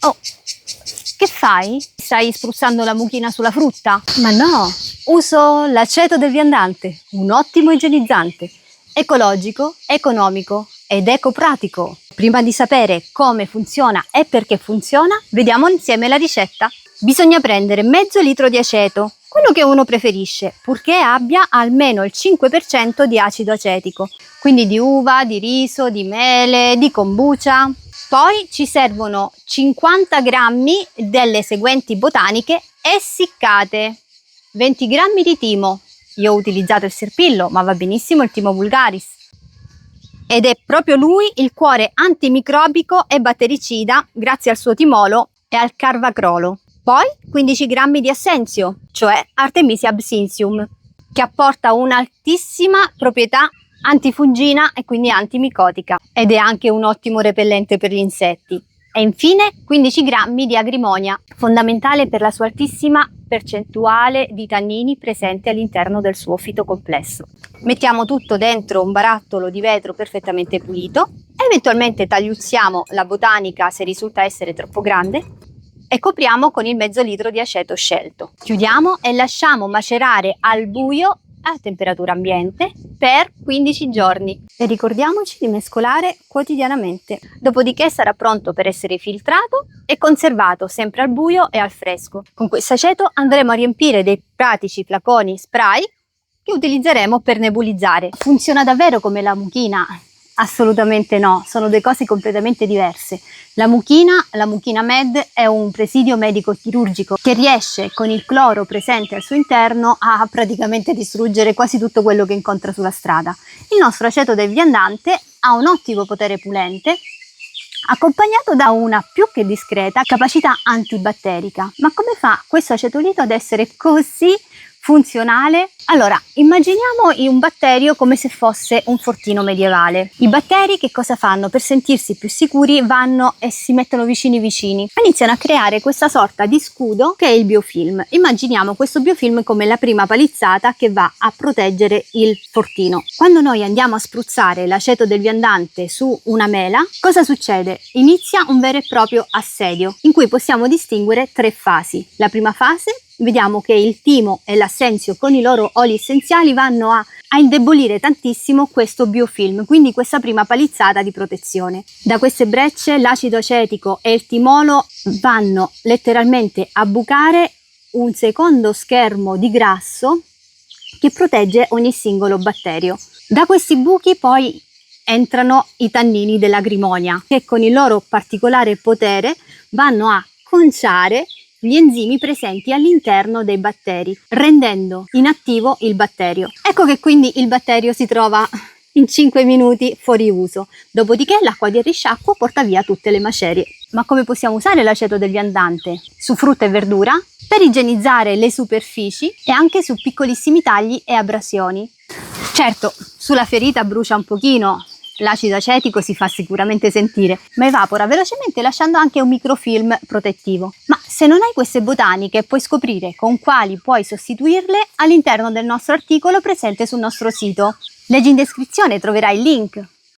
Oh, che fai? Stai spruzzando la mucchina sulla frutta? Ma no, uso l'aceto del viandante, un ottimo igienizzante, ecologico, economico ed ecopratico. Prima di sapere come funziona e perché funziona, vediamo insieme la ricetta. Bisogna prendere mezzo litro di aceto, quello che uno preferisce, purché abbia almeno il 5% di acido acetico, quindi di uva, di riso, di mele, di kombucha. Poi ci servono 50 grammi delle seguenti botaniche essiccate, 20 grammi di timo, io ho utilizzato il serpillo ma va benissimo il timo vulgaris, ed è proprio lui il cuore antimicrobico e battericida grazie al suo timolo e al carvacrolo. Poi 15 grammi di assenzio, cioè Artemisia absinthium, che apporta un'altissima proprietà antifungina e quindi antimicotica ed è anche un ottimo repellente per gli insetti. E infine 15 grammi di agrimonia, fondamentale per la sua altissima percentuale di tannini presente all'interno del suo fitocomplesso. Mettiamo tutto dentro un barattolo di vetro perfettamente pulito, eventualmente tagliuzziamo la botanica se risulta essere troppo grande e copriamo con il mezzo litro di aceto scelto. Chiudiamo e lasciamo macerare al buio a temperatura ambiente per 15 giorni e ricordiamoci di mescolare quotidianamente. Dopodiché sarà pronto per essere filtrato e conservato sempre al buio e al fresco. Con questo aceto andremo a riempire dei pratici flaconi spray che utilizzeremo per nebulizzare. Funziona davvero come la mucchina? Assolutamente no, sono due cose completamente diverse. La mucchina med, è un presidio medico-chirurgico che riesce con il cloro presente al suo interno a praticamente distruggere quasi tutto quello che incontra sulla strada. Il nostro aceto del viandante ha un ottimo potere pulente, accompagnato da una più che discreta capacità antibatterica. Ma come fa questo acetolito ad essere così funzionale? Allora, immaginiamo un batterio come se fosse un fortino medievale. I batteri che cosa fanno? Per sentirsi più sicuri vanno e si mettono vicini, iniziano a creare questa sorta di scudo che è il biofilm. Immaginiamo questo biofilm come la prima palizzata che va a proteggere il fortino. Quando noi andiamo a spruzzare l'aceto del viandante su una mela, cosa succede? Inizia un vero e proprio assedio in cui possiamo distinguere tre fasi. La prima fase, vediamo che il timo e l'assenzio con i loro oli essenziali vanno a indebolire tantissimo questo biofilm, quindi questa prima palizzata di protezione. Da queste brecce l'acido acetico e il timolo vanno letteralmente a bucare un secondo schermo di grasso che protegge ogni singolo batterio. Da questi buchi poi entrano i tannini dell'agrimonia che con il loro particolare potere vanno a conciare gli enzimi presenti all'interno dei batteri, rendendo inattivo il batterio. Ecco che quindi il batterio si trova in 5 minuti fuori uso. Dopodiché l'acqua di risciacquo porta via tutte le macerie. Ma come possiamo usare l'aceto del viandante? Su frutta e verdura, per igienizzare le superfici e anche su piccolissimi tagli e abrasioni. Certo, sulla ferita brucia un pochino, l'acido acetico si fa sicuramente sentire, ma evapora velocemente lasciando anche un microfilm protettivo. Ma se non hai queste botaniche, puoi scoprire con quali puoi sostituirle all'interno del nostro articolo presente sul nostro sito. Leggi in descrizione, troverai il link